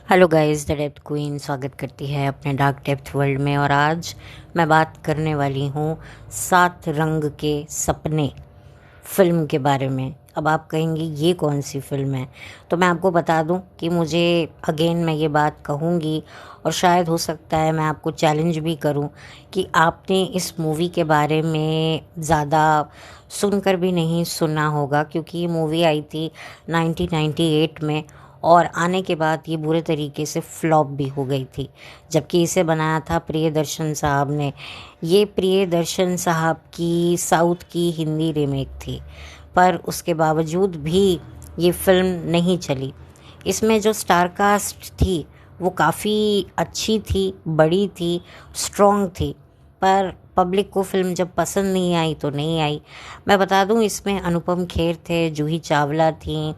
Hello guys, the depth queen स्वागत करती है अपने डार्क डेप्थ वर्ल्ड में। और आज मैं बात करने वाली हूँ सात रंग के सपने फिल्म के बारे में। अब आप कहेंगे ये कौन सी फिल्म है, तो मैं आपको बता दूं कि मुझे अगेन मैं ये बात कहूँगी और शायद हो सकता है मैं आपको चैलेंज भी करूं कि आपने इस मूवी के बारे में ज़्यादा सुनकर भी नहीं सुना होगा, क्योंकि ये मूवी आई थी 1998 में और आने के बाद ये बुरे तरीके से फ्लॉप भी हो गई थी। जबकि इसे बनाया था प्रियदर्शन साहब ने। ये प्रियदर्शन साहब की साउथ की हिंदी रीमेक थी, पर उसके बावजूद भी ये फिल्म नहीं चली। इसमें जो स्टार कास्ट थी वो काफ़ी अच्छी थी, बड़ी थी, स्ट्रॉन्ग थी, पर पब्लिक को फिल्म जब पसंद नहीं आई तो नहीं आई। मैं बता दूं, इसमें अनुपम खेर थे, जूही चावला थी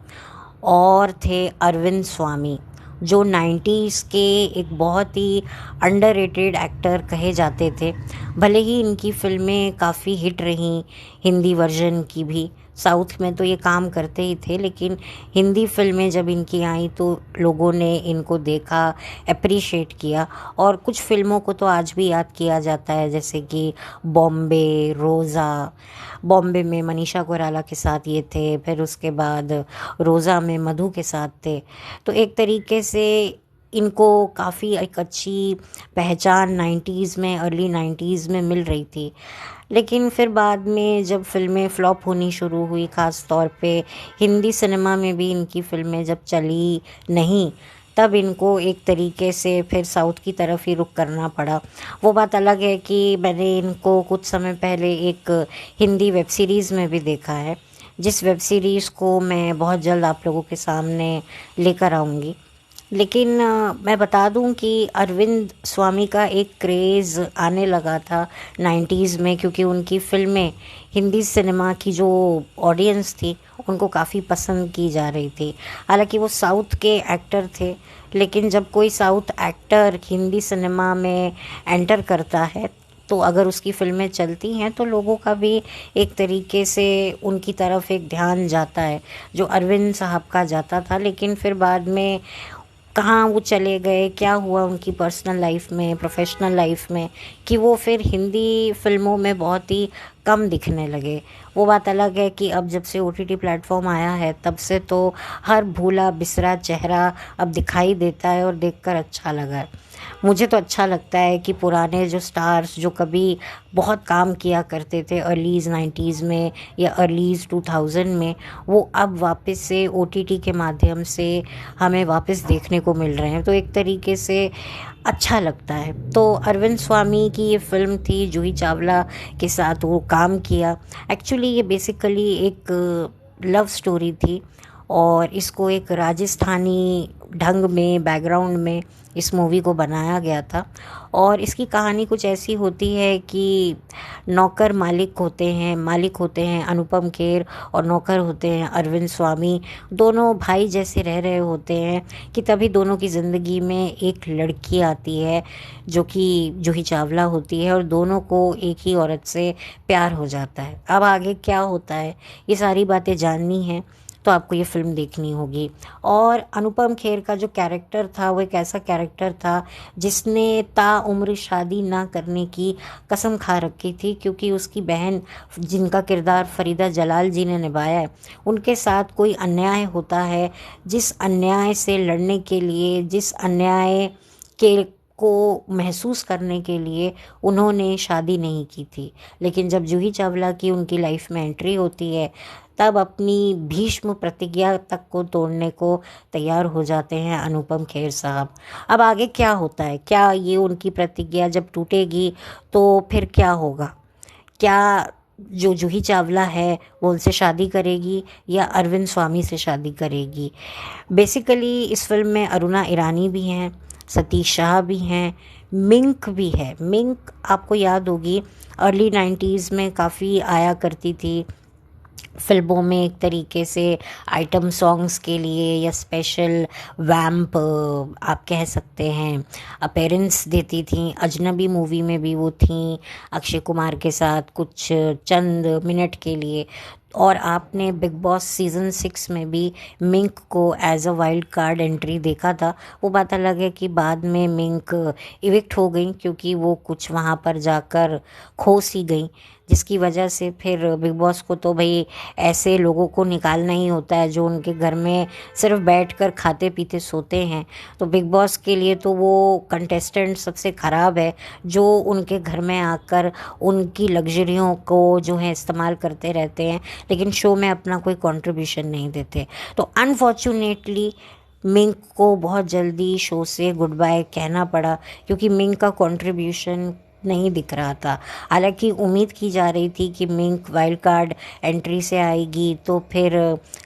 और थे अरविंद स्वामी, जो 90s के एक बहुत ही अंडररेटेड एक्टर कहे जाते थे। भले ही इनकी फिल्में काफ़ी हिट रहीं, हिंदी वर्जन की भी। साउथ में तो ये काम करते ही थे, लेकिन हिंदी फिल्में जब इनकी आई तो लोगों ने इनको देखा, अप्रिशिएट किया। और कुछ फिल्मों को तो आज भी याद किया जाता है, जैसे कि बॉम्बे, रोज़ा। बॉम्बे में मनीषा कोइराला के साथ ये थे, फिर उसके बाद रोज़ा में मधु के साथ थे। तो एक तरीके से इनको काफ़ी एक अच्छी पहचान 90s में, अर्ली 90s में मिल रही थी। लेकिन फिर बाद में जब फिल्में फ्लॉप होनी शुरू हुई, ख़ास तौर पे हिंदी सिनेमा में भी इनकी फिल्में जब चली नहीं, तब इनको एक तरीके से फिर साउथ की तरफ ही रुख करना पड़ा। वो बात अलग है कि मैंने इनको कुछ समय पहले एक हिंदी वेब सीरीज़ में भी देखा है, जिस वेब सीरीज़ को मैं बहुत जल्द आप लोगों के सामने लेकर आऊँगी। लेकिन मैं बता दूं कि अरविंद स्वामी का एक क्रेज़ आने लगा था 90s में, क्योंकि उनकी फिल्में हिंदी सिनेमा की जो ऑडियंस थी उनको काफ़ी पसंद की जा रही थी। हालांकि वो साउथ के एक्टर थे, लेकिन जब कोई साउथ एक्टर हिंदी सिनेमा में एंटर करता है तो अगर उसकी फिल्में चलती हैं तो लोगों का भी एक तरीके से उनकी तरफ एक ध्यान जाता है, जो अरविंद साहब का जाता था। लेकिन फिर बाद में कहाँ वो चले गए, क्या हुआ उनकी पर्सनल लाइफ में, प्रोफेशनल लाइफ में, कि वो फिर हिंदी फिल्मों में बहुत ही कम दिखने लगे। वो बात अलग है कि अब जब से ओटीटी प्लेटफॉर्म आया है तब से तो हर भूला बिसरा चेहरा अब दिखाई देता है और देखकर अच्छा लगा है। मुझे तो अच्छा लगता है कि पुराने जो स्टार्स जो कभी बहुत काम किया करते थे अर्लीज़ 90s में या अर्लीज़ 2000 में, वो अब वापस से ओटीटी के माध्यम से हमें वापस देखने को मिल रहे हैं, तो एक तरीके से अच्छा लगता है। तो अरविंद स्वामी की ये फिल्म थी, जूही चावला के साथ वो काम किया। एक्चुअली ये बेसिकली एक लव स्टोरी थी और इसको एक राजस्थानी ढंग में, बैकग्राउंड में इस मूवी को बनाया गया था। और इसकी कहानी कुछ ऐसी होती है कि नौकर मालिक होते हैं अनुपम खेर, और नौकर होते हैं अरविंद स्वामी। दोनों भाई जैसे रह रहे होते हैं कि तभी दोनों की ज़िंदगी में एक लड़की आती है जो कि जूही चावला होती है, और दोनों को एक ही औरत से प्यार हो जाता है। अब आगे क्या होता है ये सारी बातें जाननी है तो आपको ये फिल्म देखनी होगी। और अनुपम खेर का जो कैरेक्टर था वो एक ऐसा कैरेक्टर था जिसने ताउम्र शादी ना करने की कसम खा रखी थी, क्योंकि उसकी बहन जिनका किरदार फरीदा जलाल जी ने निभाया है, उनके साथ कोई अन्याय होता है, जिस अन्याय से लड़ने के लिए, जिस अन्याय के को महसूस करने के लिए उन्होंने शादी नहीं की थी। लेकिन जब जूही चावला की उनकी लाइफ में एंट्री होती है, तब अपनी भीष्म प्रतिज्ञा तक को तोड़ने को तैयार हो जाते हैं अनुपम खेर साहब। अब आगे क्या होता है, क्या ये उनकी प्रतिज्ञा जब टूटेगी तो फिर क्या होगा? क्या जो जूही चावला है वो उनसे शादी करेगी या अरविंद स्वामी से शादी करेगी? बेसिकली इस फिल्म में अरुणा ईरानी भी हैं, सतीश शाह भी हैं, मिंक भी है। मिंक आपको याद होगी, अर्ली 90s में काफ़ी आया करती थी फिल्मों में, एक तरीके से आइटम सॉन्ग्स के लिए या स्पेशल वैम्प आप कह सकते हैं अपीयरेंस देती थी। अजनबी मूवी में भी वो थी अक्षय कुमार के साथ कुछ चंद मिनट के लिए। और आपने बिग बॉस सीज़न 6 में भी मिंक को as a wild card entry देखा था। वो बात अलग है कि बाद में मिंक इविक्ट हो गई, क्योंकि वो कुछ वहाँ पर जाकर खो सी गई, जिसकी वजह से फिर बिग बॉस को तो भाई ऐसे लोगों को निकालना ही होता है जो उनके घर में सिर्फ बैठकर खाते पीते सोते हैं। तो बिग बॉस के लिए तो वो कंटेस्टेंट सबसे ख़राब है जो उनके घर में आकर उनकी लग्जरियों को जो है इस्तेमाल करते रहते हैं, लेकिन शो में अपना कोई कंट्रीब्यूशन नहीं देते। तो अनफॉर्चुनेटली मिंक को बहुत जल्दी शो से गुड बाय कहना पड़ा, क्योंकि मिंक का कंट्रीब्यूशन नहीं दिख रहा था। हालांकि उम्मीद की जा रही थी कि मिंक वाइल्ड कार्ड एंट्री से आएगी तो फिर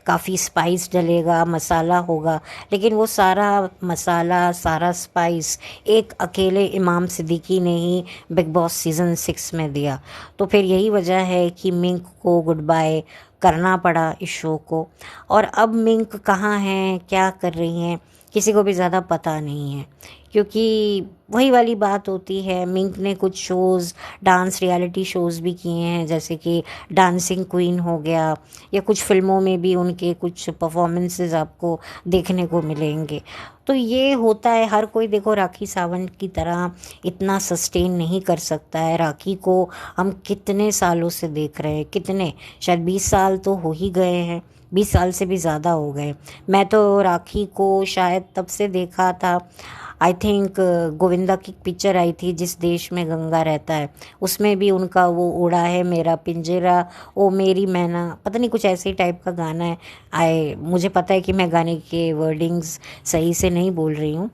काफ़ी स्पाइस डलेगा, मसाला होगा, लेकिन वो सारा मसाला, सारा स्पाइस एक अकेले इमाम सिद्दीकी ने ही बिग बॉस सीज़न 6 में दिया। तो फिर यही वजह है कि मिंक को गुड बाय करना पड़ा इस शो को। और अब मिंक कहाँ हैं, क्या कर रही हैं, किसी को भी ज़्यादा पता नहीं है, क्योंकि वही वाली बात होती है। मिंक ने कुछ शोज़, डांस रियलिटी शोज़ भी किए हैं, जैसे कि डांसिंग क्वीन हो गया, या कुछ फिल्मों में भी उनके कुछ परफॉर्मेंसेस आपको देखने को मिलेंगे। तो ये होता है, हर कोई देखो राखी सावंत की तरह इतना सस्टेन नहीं कर सकता है। राखी को हम कितने सालों से देख रहे हैं, कितने, शायद 20 साल तो हो ही गए हैं, 20 साल से भी ज़्यादा हो गए। मैं तो राखी को शायद तब से देखा था, आई थिंक गोविंदा की पिक्चर आई थी जिस देश में गंगा रहता है, उसमें भी उनका वो उड़ा है मेरा पिंजरा ओ मेरी मैना, पता नहीं कुछ ऐसे ही टाइप का गाना है। मुझे पता है कि मैं गाने के वर्डिंग्स सही से नहीं बोल रही हूँ,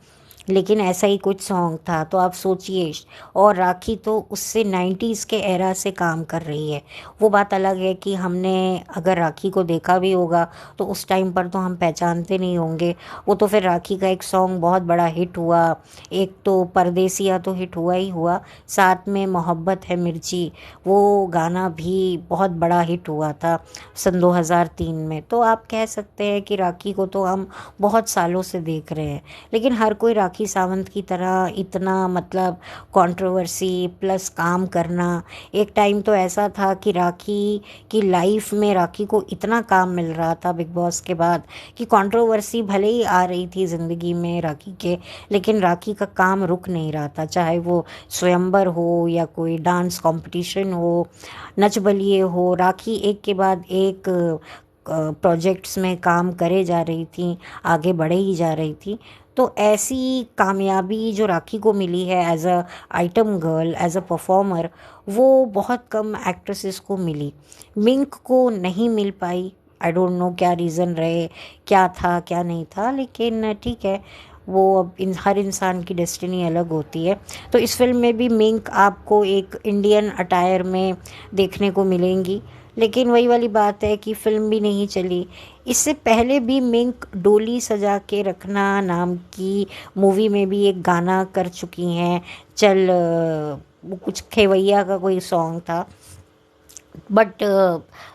लेकिन ऐसा ही कुछ सॉन्ग था। तो आप सोचिए, और राखी तो उससे 90s के एरा से काम कर रही है। वो बात अलग है कि हमने अगर राखी को देखा भी होगा तो उस टाइम पर तो हम पहचानते नहीं होंगे। वो तो फिर राखी का एक सॉन्ग बहुत बड़ा हिट हुआ, एक तो परदेसिया तो हिट हुआ ही हुआ, साथ में मोहब्बत है मिर्ची, वो गाना भी बहुत बड़ा हिट हुआ था सन 2003 में। तो आप कह सकते हैं कि राखी को तो हम बहुत सालों से देख रहे हैं, लेकिन हर कोई राखी सावंत की तरह इतना मतलब कंट्रोवर्सी प्लस काम करना। एक टाइम तो ऐसा था कि राखी की लाइफ में राखी को इतना काम मिल रहा था बिग बॉस के बाद कि कंट्रोवर्सी भले ही आ रही थी ज़िंदगी में राखी के, लेकिन राखी का काम रुक नहीं रहा था, चाहे वो स्वयंवर हो या कोई डांस कंपटीशन हो, नच बलिए हो। राखी एक के बाद एक प्रोजेक्ट्स में काम करे जा रही थी, आगे बढ़े ही जा रही थी। तो ऐसी कामयाबी जो राखी को मिली है as a item girl, as a performer, वो बहुत कम एक्ट्रेसेस को मिली। मिंक को नहीं मिल पाई, आई डोंट नो क्या रीज़न रहे, क्या था क्या नहीं था, लेकिन ठीक है, वो अब हर इंसान की डेस्टिनी अलग होती है। तो इस फिल्म में भी मिंक आपको एक इंडियन अटायर में देखने को मिलेंगी, लेकिन वही वाली बात है कि फिल्म भी नहीं चली। इससे पहले भी मिंक डोली सजा के रखना नाम की मूवी में भी एक गाना कर चुकी हैं, चल वो कुछ खेवैया का कोई सॉन्ग था। बट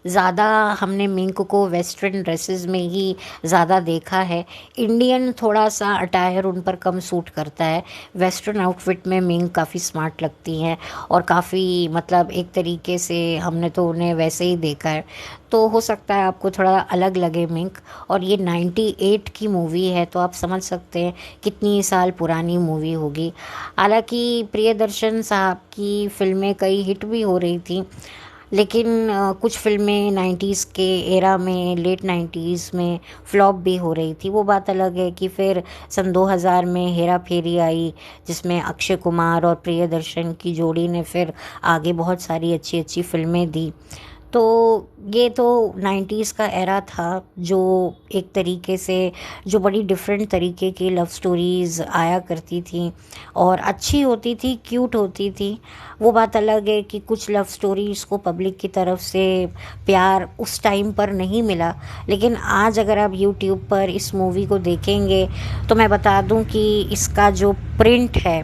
ज़्यादा हमने मिंक को वेस्टर्न ड्रेसेस में ही ज़्यादा देखा है। इंडियन थोड़ा सा अटायर उन पर कम सूट करता है। वेस्टर्न आउटफिट में मिंक काफ़ी स्मार्ट लगती हैं और काफ़ी मतलब एक तरीके से हमने तो उन्हें वैसे ही देखा है। तो हो सकता है आपको थोड़ा अलग लगे मिंक। और ये 98 की मूवी है, तो आप समझ सकते हैं कितनी साल पुरानी मूवी होगी। हालांकि प्रियदर्शन साहब की फिल्में कई हिट भी हो रही थी, लेकिन कुछ फिल्में 90s के एरा में, लेट 90s में फ्लॉप भी हो रही थी। वो बात अलग है कि फिर सन 2000 में हेरा फेरी आई, जिसमें अक्षय कुमार और प्रियदर्शन की जोड़ी ने फिर आगे बहुत सारी अच्छी अच्छी फिल्में दी। तो ये तो 90s का एरा था जो एक तरीके से जो बड़ी डिफरेंट तरीके की लव स्टोरीज़ आया करती थी और अच्छी होती थी, क्यूट होती थी। वो बात अलग है कि कुछ लव स्टोरीज़ को पब्लिक की तरफ से प्यार उस टाइम पर नहीं मिला, लेकिन आज अगर आप यूट्यूब पर इस मूवी को देखेंगे तो मैं बता दूं कि इसका जो प्रिंट है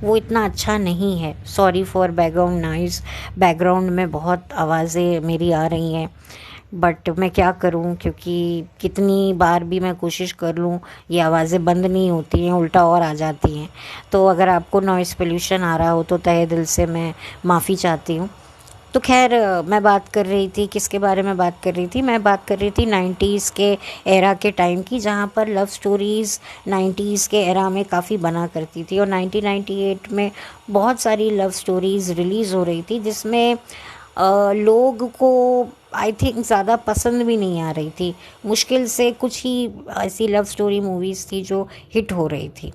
वो इतना अच्छा नहीं है। Sorry for background noise, background में बहुत आवाज़ें मेरी आ रही हैं, बट मैं क्या करूं, क्योंकि कितनी बार भी मैं कोशिश कर लूं ये आवाज़ें बंद नहीं होती हैं, उल्टा और आ जाती हैं। तो अगर आपको नॉइज़ पोल्यूशन आ रहा हो तो तहे दिल से मैं माफ़ी चाहती हूँ। तो खैर मैं बात कर रही थी, किसके बारे में बात कर रही थी, मैं बात कर रही थी 90s के एरा के टाइम की, जहाँ पर लव स्टोरीज़ 90s के एरा में काफ़ी बना करती थी। और 1998 में बहुत सारी लव स्टोरीज़ रिलीज़ हो रही थी, जिसमें लोग को आई थिंक ज़्यादा पसंद भी नहीं आ रही थी। मुश्किल से कुछ ही ऐसी लव स्टोरी मूवीज़ थी जो हिट हो रही थी।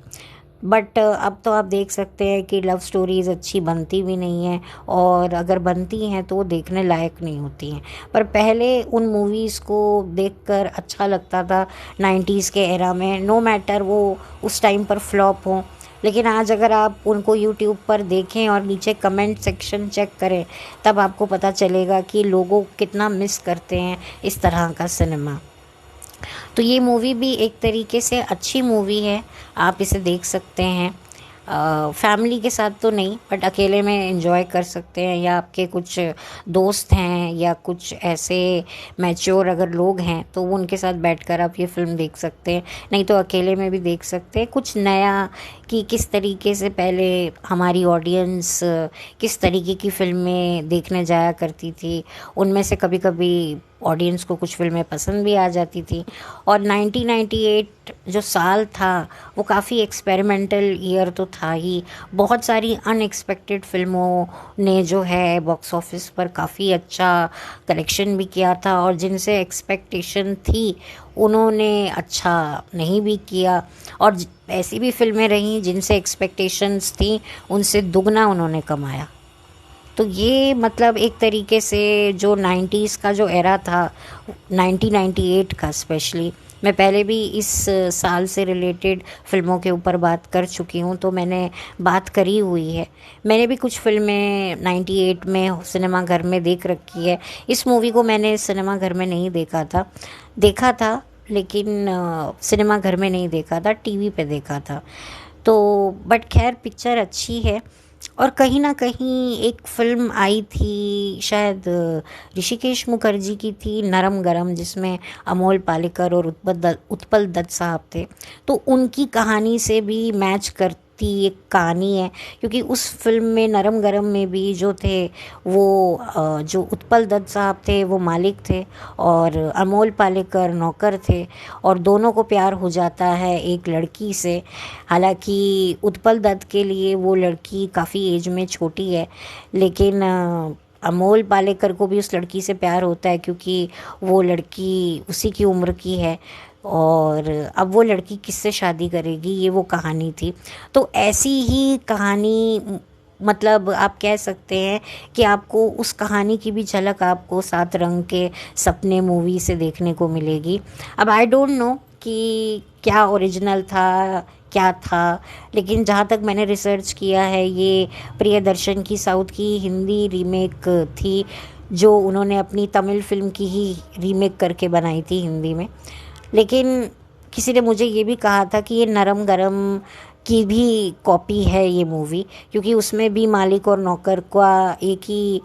बट अब तो आप देख सकते हैं कि लव स्टोरीज़ अच्छी बनती भी नहीं हैं, और अगर बनती हैं तो वो देखने लायक नहीं होती हैं। पर पहले उन मूवीज़ को देखकर अच्छा लगता था 90s के एरा में, नो मैटर वो उस टाइम पर फ्लॉप हों। लेकिन आज अगर आप उनको यूट्यूब पर देखें और नीचे कमेंट सेक्शन चेक करें, तब आपको पता चलेगा कि लोगों कितना मिस करते हैं इस तरह का सिनेमा। तो ये मूवी भी एक तरीके से अच्छी मूवी है, आप इसे देख सकते हैं। फैमिली के साथ तो नहीं, बट अकेले में एंजॉय कर सकते हैं, या आपके कुछ दोस्त हैं या कुछ ऐसे मैच्योर अगर लोग हैं तो उनके साथ बैठकर आप ये फ़िल्म देख सकते हैं। नहीं तो अकेले में भी देख सकते हैं। कुछ नया कि किस तरीके से पहले हमारी ऑडियंस किस तरीके की फ़िल्में देखने जाया करती थी, उनमें से कभी कभी ऑडियंस को कुछ फ़िल्में पसंद भी आ जाती थी। और 1998 जो साल था वो काफ़ी एक्सपेरिमेंटल ईयर तो था ही। बहुत सारी अनएक्सपेक्टेड फिल्मों ने जो है बॉक्स ऑफिस पर काफ़ी अच्छा कलेक्शन भी किया था, और जिनसे एक्सपेक्टेशन थी उन्होंने अच्छा नहीं भी किया। और ऐसी भी फिल्में रहीं जिनसे एक्सपेक्टेशंस थी उनसे दुगना उन्होंने कमाया। तो ये मतलब एक तरीके से जो 90s का जो एरा था, 1998 का स्पेशली, मैं पहले भी इस साल से रिलेटेड फ़िल्मों के ऊपर बात कर चुकी हूँ, तो मैंने बात करी हुई है। मैंने भी कुछ फ़िल्में 98 में सिनेमा घर में देख रखी है। इस मूवी को मैंने सिनेमा घर में नहीं देखा था, लेकिन सिनेमा घर में नहीं देखा था, टीवी पे देखा था। तो बट खैर पिक्चर अच्छी है। और कहीं ना कहीं एक फ़िल्म आई थी, शायद ऋषिकेश मुखर्जी की थी, नरम गरम, जिसमें अमोल पालेकर और उत्पल दत्त साहब थे। तो उनकी कहानी से भी मैच करती एक कहानी है, क्योंकि उस फिल्म में नरम गरम में भी जो थे वो जो उत्पल दत्त साहब थे वो मालिक थे और अमोल पालेकर नौकर थे, और दोनों को प्यार हो जाता है एक लड़की से। हालांकि उत्पल दत्त के लिए वो लड़की काफ़ी एज में छोटी है, लेकिन अमोल पालेकर को भी उस लड़की से प्यार होता है, क्योंकि वो लड़की उसी की उम्र की है। और अब वो लड़की किससे शादी करेगी, ये वो कहानी थी। तो ऐसी ही कहानी, मतलब आप कह सकते हैं कि आपको उस कहानी की भी झलक आपको सात रंग के सपने मूवी से देखने को मिलेगी। अब आई डोंट नो कि क्या ओरिजिनल था, क्या था, लेकिन जहाँ तक मैंने रिसर्च किया है, ये प्रियदर्शन की साउथ की हिंदी रीमेक थी, जो उन्होंने अपनी तमिल फिल्म की ही रीमेक करके बनाई थी हिंदी में। लेकिन किसी ने मुझे ये भी कहा था कि ये नरम गरम की भी कॉपी है ये मूवी, क्योंकि उसमें भी मालिक और नौकर का एक ही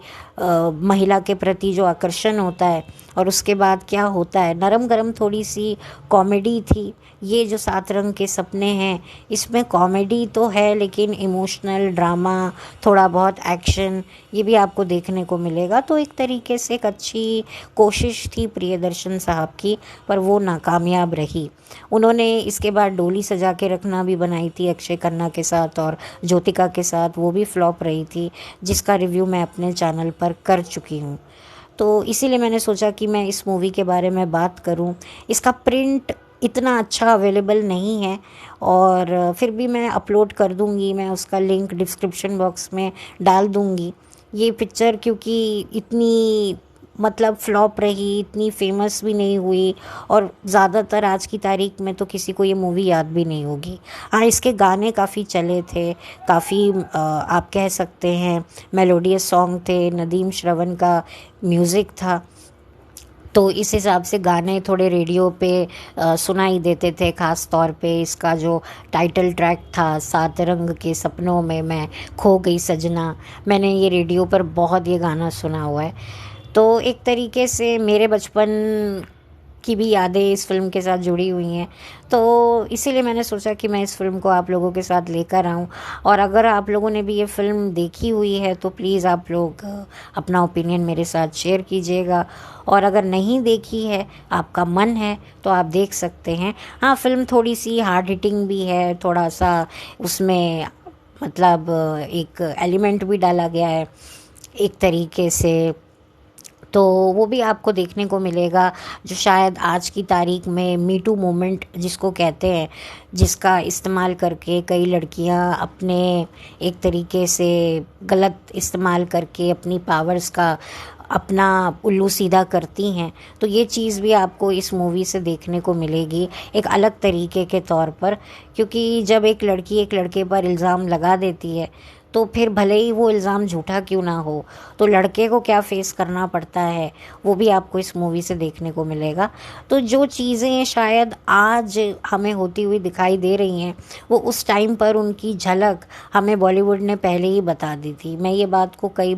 महिला के प्रति जो आकर्षण होता है और उसके बाद क्या होता है। नरम गरम थोड़ी सी कॉमेडी थी। ये जो सात रंग के सपने हैं, इसमें कॉमेडी तो है, लेकिन इमोशनल ड्रामा, थोड़ा बहुत एक्शन, ये भी आपको देखने को मिलेगा। तो एक तरीके से एक अच्छी कोशिश थी प्रियदर्शन साहब की, पर वो नाकामयाब रही। उन्होंने इसके बाद डोली सजा के रखना भी बनाई थी अक्षय खन्ना के साथ और ज्योतिका के साथ, वो भी फ्लॉप रही थी, जिसका रिव्यू मैं अपने चैनल पर कर चुकी हूँ। तो इसीलिए मैंने सोचा कि मैं इस मूवी के बारे में बात करूं। इसका प्रिंट इतना अच्छा अवेलेबल नहीं है, और फिर भी मैं अपलोड कर दूंगी, मैं उसका लिंक डिस्क्रिप्शन बॉक्स में डाल दूंगी। ये पिक्चर क्योंकि इतनी मतलब फ्लॉप रही, इतनी फेमस भी नहीं हुई, और ज़्यादातर आज की तारीख में तो किसी को ये मूवी याद भी नहीं होगी। हाँ, इसके गाने काफ़ी चले थे, काफ़ी आप कह सकते हैं मेलोडियस सॉन्ग थे, नदीम श्रवण का म्यूज़िक था, तो इस हिसाब से गाने थोड़े रेडियो पे सुनाई देते थे। ख़ास तौर पे इसका जो टाइटल ट्रैक था, सात रंग के सपनों में मैं खो गई सजना, मैंने ये रेडियो पर बहुत ये गाना सुना हुआ है। तो एक तरीके से मेरे बचपन की भी यादें इस फ़िल्म के साथ जुड़ी हुई हैं। तो इसीलिए मैंने सोचा कि मैं इस फ़िल्म को आप लोगों के साथ लेकर आऊँ। और अगर आप लोगों ने भी ये फ़िल्म देखी हुई है तो प्लीज़ आप लोग अपना ओपिनियन मेरे साथ शेयर कीजिएगा। और अगर नहीं देखी है, आपका मन है, तो आप देख सकते हैं। हाँ, फ़िल्म थोड़ी-सी हार्ड हिटिंग भी है, थोड़ा-सा उसमें मतलब एक एलिमेंट भी डाला गया है एक तरीके से, तो वो भी आपको देखने को मिलेगा, जो शायद आज की तारीख में मी टू मूवमेंट जिसको कहते हैं, जिसका इस्तेमाल करके कई लड़कियां अपने एक तरीके से गलत इस्तेमाल करके अपनी पावर्स का अपना उल्लू सीधा करती हैं। तो ये चीज़ भी आपको इस मूवी से देखने को मिलेगी एक अलग तरीके के तौर पर, क्योंकि जब एक लड़की एक लड़के पर इल्ज़ाम लगा देती है तो फिर भले ही वो इल्ज़ाम झूठा क्यों ना हो, तो लड़के को क्या फेस करना पड़ता है वो भी आपको इस मूवी से देखने को मिलेगा। तो जो चीज़ें शायद आज हमें होती हुई दिखाई दे रही हैं, वो उस टाइम पर उनकी झलक हमें बॉलीवुड ने पहले ही बता दी थी। मैं ये बात को कई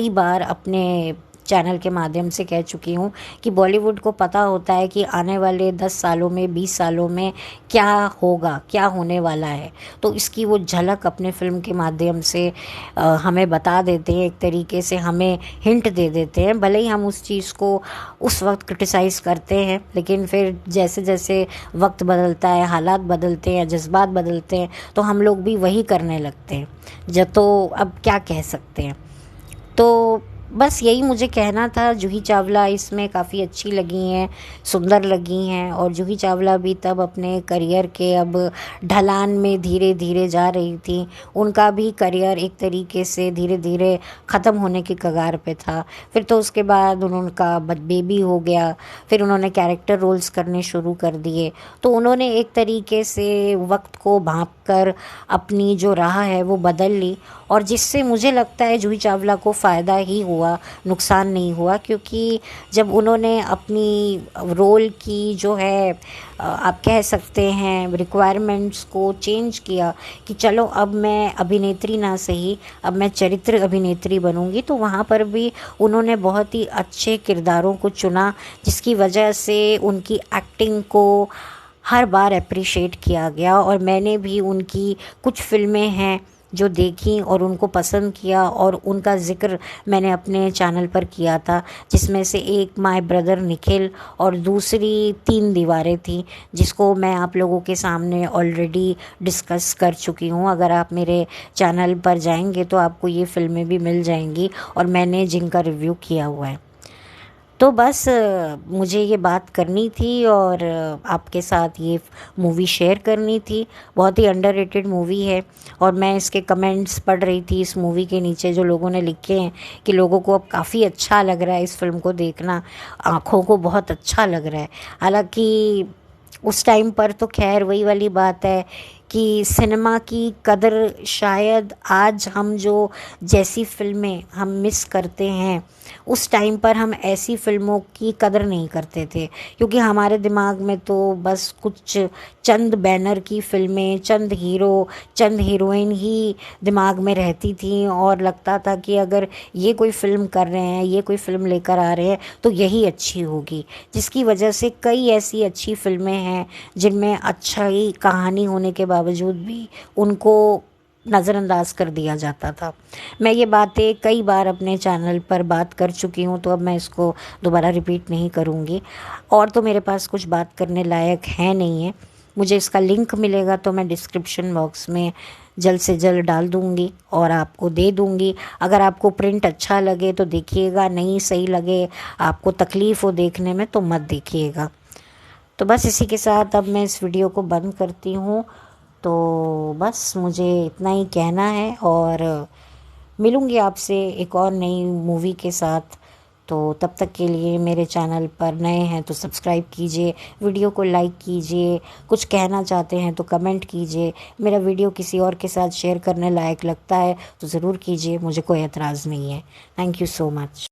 बार अपने चैनल के माध्यम से कह चुकी हूँ कि बॉलीवुड को पता होता है कि आने वाले 10 सालों में 20 सालों में क्या होगा, क्या होने वाला है। तो इसकी वो झलक अपने फ़िल्म के माध्यम से हमें बता देते हैं, एक तरीके से हमें हिंट दे देते हैं। भले ही हम उस चीज़ को उस वक्त क्रिटिसाइज़ करते हैं, लेकिन फिर जैसे जैसे वक्त बदलता है, हालात बदलते हैं, जज्बात बदलते हैं, तो हम लोग भी वही करने लगते हैं। तो अब क्या कह सकते हैं। तो बस यही मुझे कहना था। जूही चावला इसमें काफ़ी अच्छी लगी हैं, सुंदर लगी हैं, और जूही चावला भी तब अपने करियर के अब ढलान में धीरे धीरे जा रही थी। उनका भी करियर एक तरीके से धीरे धीरे ख़त्म होने की कगार पे था। फिर तो उसके बाद उनका बेबी हो गया, फिर उन्होंने कैरेक्टर रोल्स करने शुरू कर दिए। तो उन्होंने एक तरीके से वक्त को भांप कर अपनी जो राह है वो बदल ली, और जिससे मुझे लगता है जूही चावला को फ़ायदा ही हुआ, नुकसान नहीं हुआ। क्योंकि जब उन्होंने अपनी रोल की जो है आप कह सकते हैं रिक्वायरमेंट्स को चेंज किया कि चलो अब मैं अभिनेत्री ना सही, अब मैं चरित्र अभिनेत्री बनूंगी, तो वहाँ पर भी उन्होंने बहुत ही अच्छे किरदारों को चुना, जिसकी वजह से उनकी एक्टिंग को हर बार अप्रिशिएट किया गया। और मैंने भी उनकी कुछ फ़िल्में हैं जो देखी और उनको पसंद किया, और उनका ज़िक्र मैंने अपने चैनल पर किया था, जिसमें से एक माय ब्रदर निखिल और दूसरी तीन दीवारें थी, जिसको मैं आप लोगों के सामने ऑलरेडी डिस्कस कर चुकी हूँ। अगर आप मेरे चैनल पर जाएंगे तो आपको ये फ़िल्में भी मिल जाएंगी, और मैंने जिनका रिव्यू किया हुआ है। तो बस मुझे ये बात करनी थी और आपके साथ ये मूवी शेयर करनी थी। बहुत ही अंडररेटेड मूवी है, और मैं इसके कमेंट्स पढ़ रही थी इस मूवी के नीचे, जो लोगों ने लिखे हैं कि लोगों को अब काफ़ी अच्छा लग रहा है इस फिल्म को देखना, आँखों को बहुत अच्छा लग रहा है। हालांकि उस टाइम पर तो खैर वही वाली बात है कि सिनेमा की कदर शायद आज हम जो जैसी फ़िल्में हम मिस करते हैं, उस टाइम पर हम ऐसी फ़िल्मों की कदर नहीं करते थे, क्योंकि हमारे दिमाग में तो बस कुछ चंद बैनर की फ़िल्में, चंद हीरो, चंद हीरोइन ही दिमाग में रहती थी, और लगता था कि अगर ये कोई फ़िल्म कर रहे हैं, ये कोई फ़िल्म लेकर आ रहे हैं तो यही अच्छी होगी। जिसकी वजह से कई ऐसी अच्छी फ़िल्में हैं जिनमें अच्छी कहानी होने के बावजूद भी उनको नज़रअंदाज कर दिया जाता था। मैं ये बातें कई बार अपने चैनल पर बात कर चुकी हूँ, तो अब मैं इसको दोबारा रिपीट नहीं करूँगी। और तो मेरे पास कुछ बात करने लायक है नहीं है। मुझे इसका लिंक मिलेगा तो मैं डिस्क्रिप्शन बॉक्स में जल्द से जल्द डाल दूँगी और आपको दे दूँगी। अगर आपको प्रिंट अच्छा लगे तो देखिएगा, नहीं सही लगे, आपको तकलीफ़ हो देखने में, तो मत देखिएगा। तो बस इसी के साथ अब मैं इस वीडियो को बंद करती हूँ। तो बस मुझे इतना ही कहना है, और मिलूँगी आपसे एक और नई मूवी के साथ। तो तब तक के लिए मेरे चैनल पर नए हैं तो सब्सक्राइब कीजिए, वीडियो को लाइक कीजिए, कुछ कहना चाहते हैं तो कमेंट कीजिए। मेरा वीडियो किसी और के साथ शेयर करने लायक लगता है तो ज़रूर कीजिए, मुझे कोई एतराज़ नहीं है। Thank you so much.